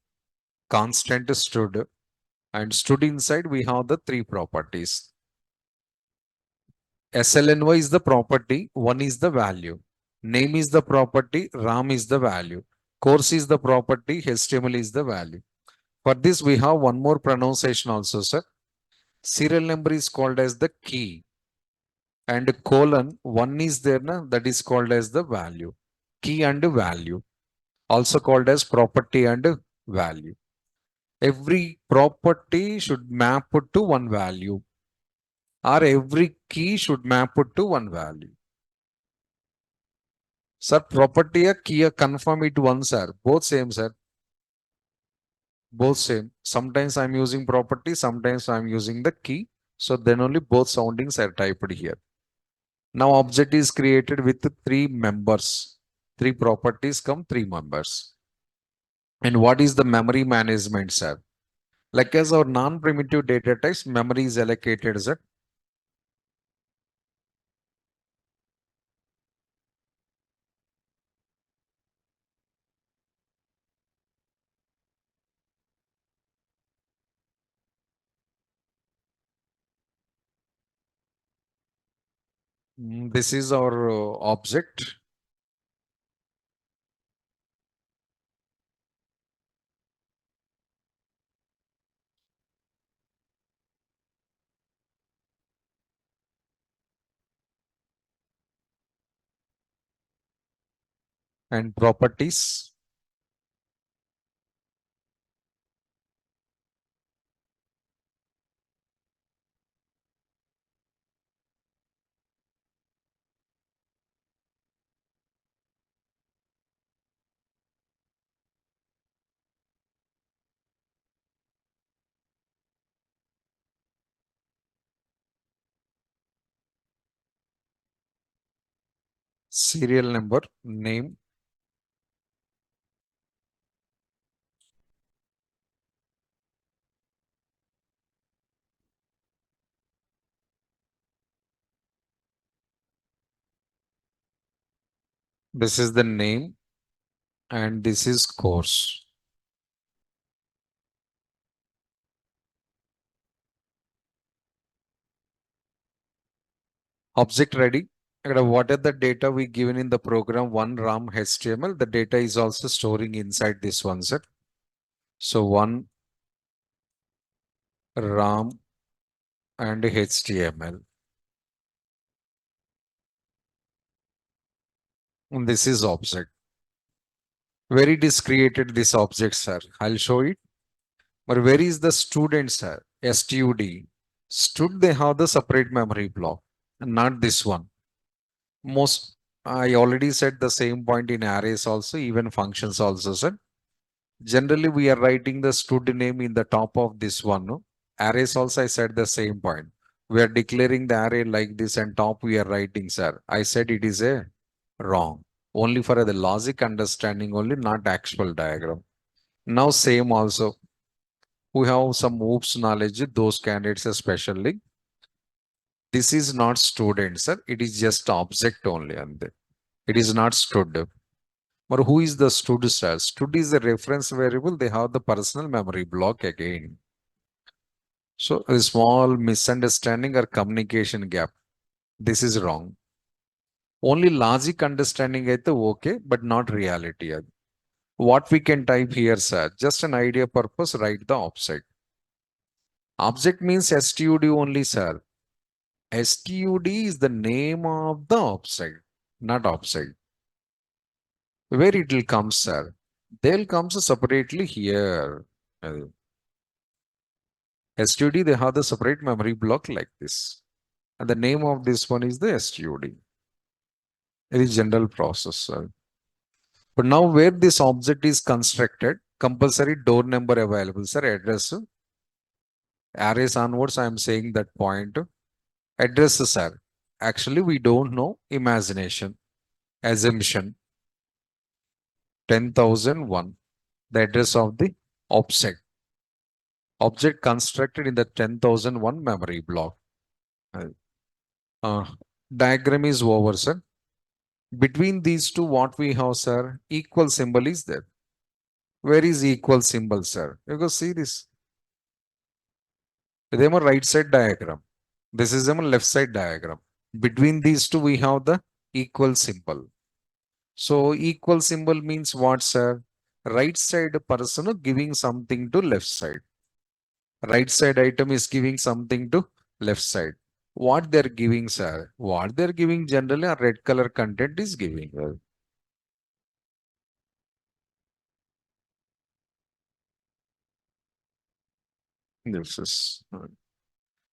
and stood inside we have the three properties. SLNY is the property, one is the value. Name is the property, RAM is the value. Course is the property, HTML is the value. For this, we have one more pronunciation also, sir. Serial number is called as the key. And colon, one is there, na, that is called as the value. Key and value. Also called as property and value. Every property should map to one value. Or every key should map to one value. Sir, property a key confirm it once, sir. Both same, sir. Both same. Sometimes I'm using property, sometimes I'm using the key. So then only both soundings are typed here. Now object is created with three members. Three properties come three members. And what is the memory management, sir? Like as our non-primitive data types, memory is allocated, sir. This is our object. And properties. Serial number, name, This is the name and this is course. Object ready. What are the data we given in the program? One RAM HTML. The data is also storing inside this one set. So one RAM and HTML. And this is object. Where it is created this object, sir? I'll show it. But where is the student, sir? STUD. Stud, they have the separate memory block, not this one. Most, I already said the same point in arrays also, even functions also, sir. Generally, we are writing the stud name in the top of this one. No? Arrays also, I said the same point. We are declaring the array like this and top we are writing, sir. I said it is a wrong. Only for the logic understanding only, not actual diagram. Now same also. We have some OOPS knowledge, those candidates especially. This is not student, sir. It is just object only. And it is not stud. Or who is the stud, sir? Stud is the reference variable. They have the personal memory block again. So a small misunderstanding or communication gap. This is wrong. Only logic understanding అయితే okay, but not reality. What we can type here, sir? Just an idea purpose, write the offset. Object means STUD only, sir. STUD is the name of the offset, not offset. Where it will come, sir? They'll come separately here. STUD, they have the separate memory block like this. And the name of this one is the STUD. It is general process, sir. But now where this object is constructed, compulsory door number available, sir, address. Arrays onwards, I am saying that point. Address, sir. Actually, we don't know. Imagination. Assumption. 10,001. The address of the object. Object constructed in the 10,001 memory block. Diagram is over, sir. Between these two, what we have, sir? Equal symbol is there. Where is equal symbol, sir? You go see this. This is a right side diagram. This is a left side diagram. Between these two, we have the equal symbol. So equal symbol means what, sir? Right side person giving something to left side. Right side item is giving something to left side. What they're giving, sir? What they're giving generally a red color content is giving. This is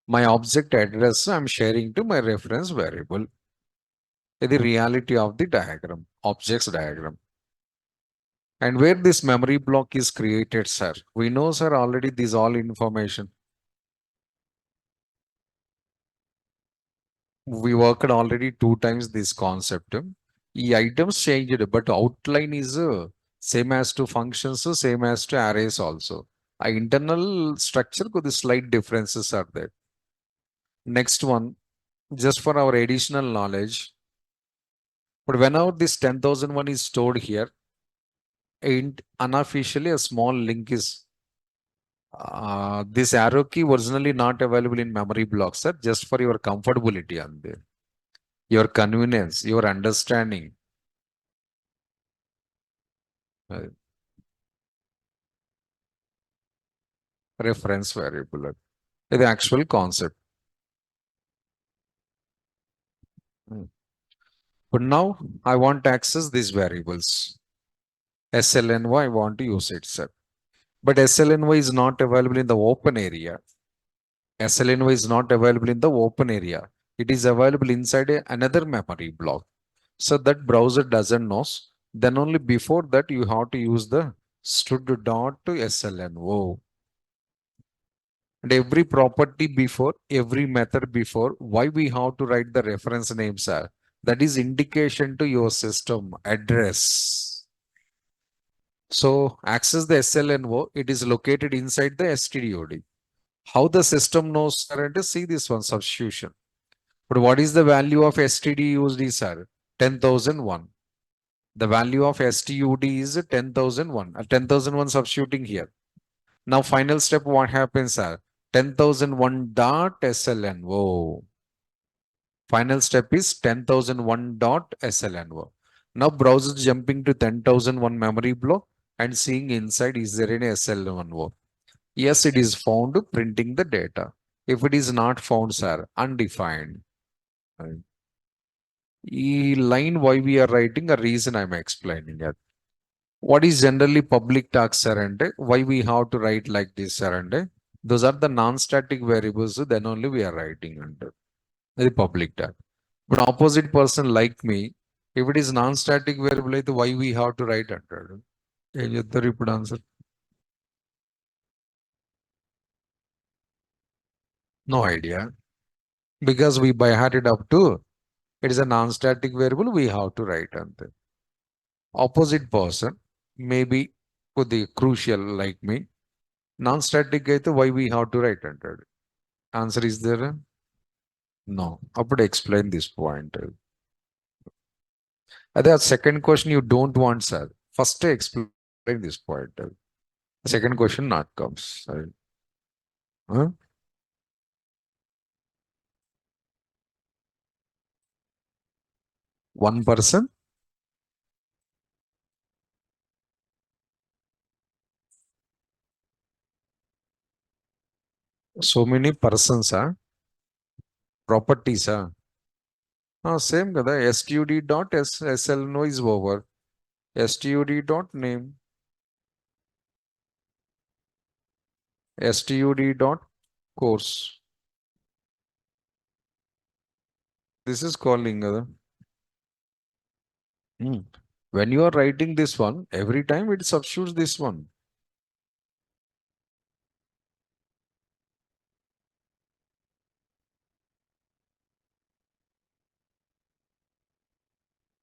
my object address I'm sharing to my reference variable. The reality of the diagram, objects diagram. And where this memory block is created, sir? We know, sir, already this all information. We worked already 2 times this concept. The items changed, but outline is same as to functions, same as to arrays also. Internal structure, the slight differences are there. Next one, just for our additional knowledge. But whenever this 10,001 is stored here, and unofficially a small link is this arrow key originally not available in memory blocks, sir, just for your comfortability and your convenience, your understanding. Reference variable. The actual concept. But now I want to access these variables. SLNY, I want to use it, sir. But SLNY is not available in the open area. SLNY is not available in the open area. It is available inside another memory block. So that browser doesn't know. Then only before that you have to use the stud dot to SLNO. And every property before, every method before, why we have to write the reference names are? That is indication to your system address. So access the SLNO, it is located inside the STDOD. How the system knows, sir, and see this one substitution. But what is the value of STD used, sir? 10,001. The value of STUD is 10,001. 10,001 substituting here. Now final step, what happens, sir? 10,001 dot SLNO. Final step is 10,001 dot SLNO. Now browser jumping to 10,001 memory block and seeing inside, is there any SLNO? Yes, it is found, printing the data. If it is not found, sir, undefined. Right. E line why we are writing, a reason I'm explaining it. What is generally public task, sir, and why we have to write like this, sir, and those are the non-static variables, then only we are writing under the public task. But opposite person like me, if it is non-static variable, then why we have to write under? ఏం చెప్తారు ఇప్పుడు answer? No idea. Because we by heart it up to, it is a non-static variable, we have to write అంతే. Opposite person, maybe కొద్ది crucial like me, non-static అయితే why we have to write అంటాడు. Answer is there? No. అప్పుడు explain this point. అదే second question you don't want, sir. First explain this point. Second question not comes. Huh? One person? So many persons, properties, same kada. STUD dot SL no is over. STUD dot name. STUD dot course. This is calling kada. When you are writing this one, every time it substitutes this one.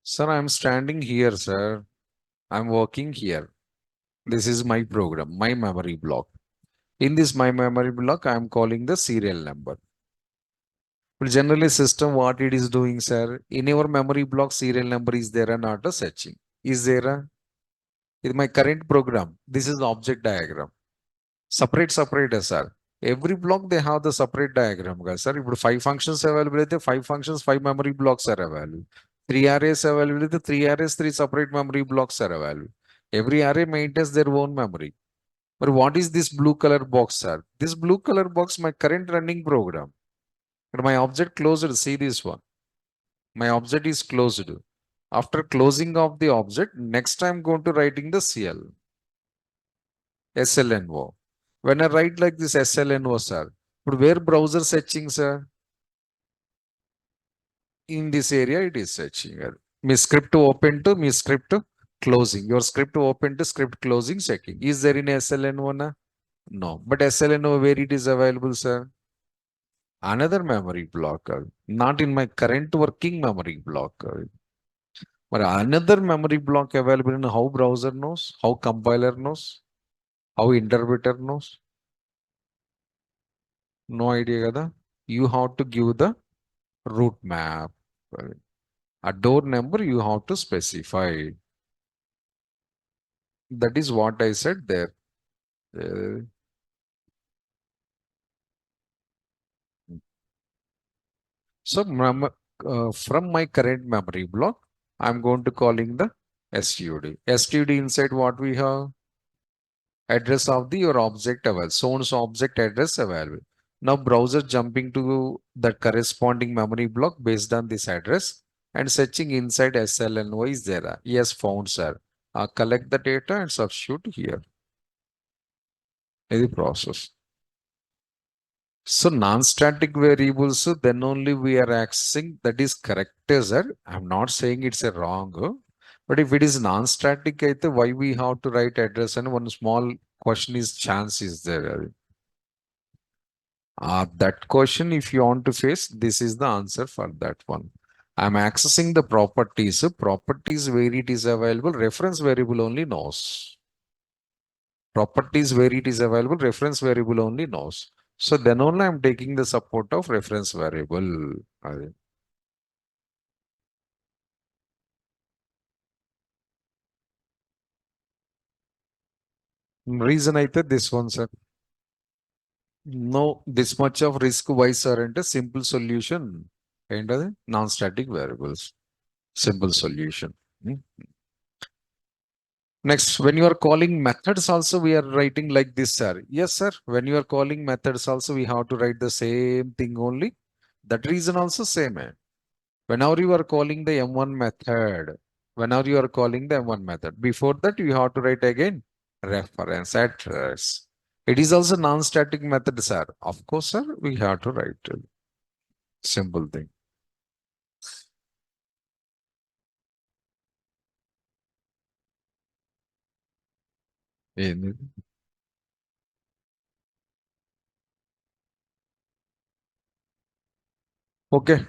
Sir, I'm standing here, sir. I'm working here. This is my program, my memory block. In this my memory block, I'm calling the serial number. But generally system, what it is doing, sir, in our memory block, serial number is there and not a searching. Is there a, in my current program, this is the object diagram. Separate, sir. Every block they have the separate diagram, guys, sir. If 5 functions available, 5 functions, 5 memory blocks are available. 3 arrays available, 3 arrays, 3 separate memory blocks are available. Every array maintains their own memory. But what is this blue color box, sir? This blue color box, my current running program. But my object closed, see this one. My object is closed. After closing of the object, next I'm going to writing the CL. SLNO. When I write like this SLNO, sir, but where browser searching, sir? In this area, it is searching. Me script to open to, me script to closing. Your script to open to, script closing, checking. Is there in SLNO? Na? No. But SLNO, where it is available, sir? Another memory block, not in my current working memory block. But another memory block available in how browser knows, how compiler knows, how interpreter knows. No idea kada. You have to give the root map. A door number you have to specify. That is what I said there. So from my current memory block, I'm going to calling the STUD. STUD inside what we have? Address of the your object available. Source object address available. Now browser jumping to the corresponding memory block based on this address and searching inside SLNO is there. Yes, found, sir. Collect the data and substitute here. The process. So non-static variables, then only we are accessing, that is correct, sir. I'm not saying it's a wrong. But if it is non-static, why we have to write address? And one small question is chance is there. That question, if you want to face, this is the answer for that one. I'm accessing the properties. Properties where it is available, reference variable only knows. Properties where it is available, reference variable only knows. So then only I'm taking the support of reference variable. Reason అయితే this one, sir. No, this much of risk wise, sir, and a simple solution. And non-static variables. Simple solution. Hmm. Next, when you are calling methods also, we are writing like this, sir. Yes, sir. When you are calling methods also, we have to write the same thing only. That reason also same. Whenever you are calling the M1 method, whenever you are calling the M1 method, before that you have to write again reference address. It is also non-static method, sir. Of course, sir, we have to write it. Simple thing. In- Okay.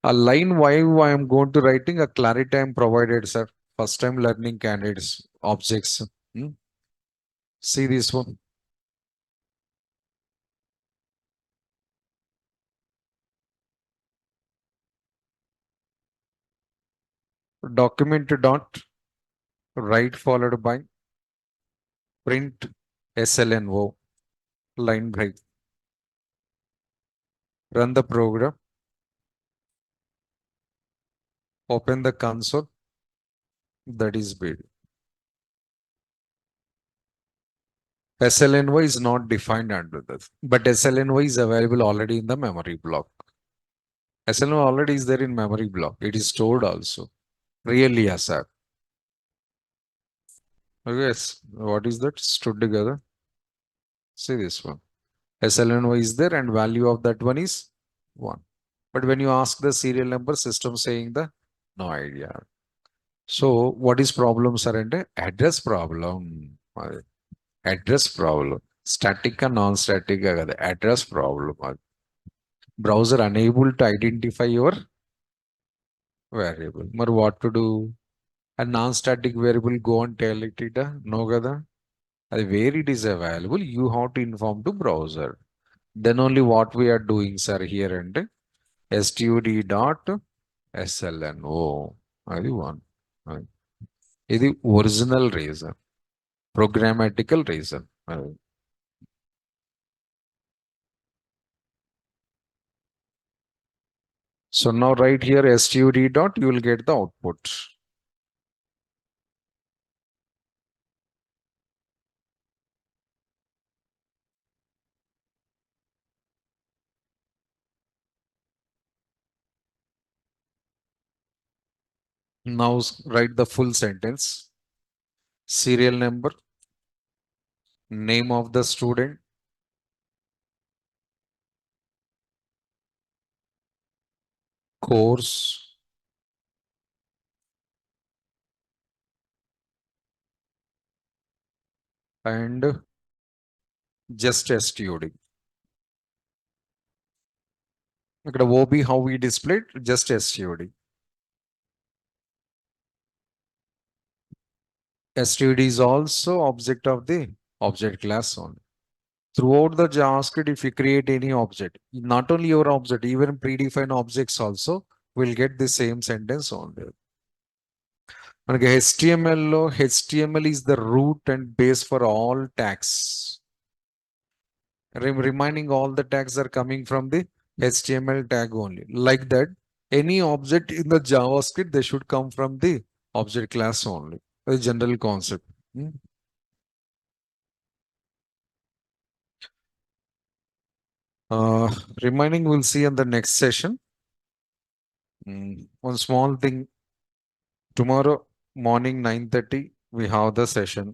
A line why I am going to writing a clarity I am provided, sir. First time learning candidates, objects. Hmm. See this one. Document dot write followed by print SLNO line break. Run the program. Open the console. That is bid. SLNY is not defined under this, but SLNY is available already in the memory block. SLNY already is there in memory block. It is stored also. Really, yes, sir. Yes. What is that? Stood together. See this one. SLNY is there and value of that one is 1. But when you ask the serial number, system saying the no idea. So what is problem, sir? And address problem. Address problem. Static and non-static address problem. Browser unable to identify your variable. But what to do? A non-static variable go and tell it, no gada. Where it is available, you have to inform to browser. Then only what we are doing, sir, here and stud dot slno. Adi one. This original reason, programmatical reason. So now right here stud dot, you will get the output. Now write the full sentence. Serial number, name of the student, course, and just stud. ఇక్కడ OB how we displayed just stud. Stud is also object of the object class only. Throughout the JavaScript, if you create any object, not only your object, even predefined objects also will get the same sentence only. మనకి HTML లో HTML is the root and base for all tags. Reminding all the tags are coming from the HTML tag only. Like that, any object in the JavaScript, they should come from the object class only. The general concept. Remaining we'll see in the next session. One small thing. Tomorrow morning 9:30 we have the session.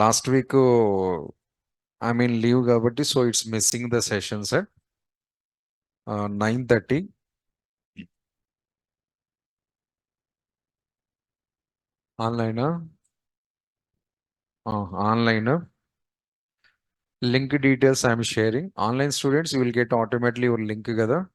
Last week I'm in leave కాబట్టి so it's missing the session, sir. 9:30 online. Online. Link details I'm sharing. Online students, you will get automatically your link together.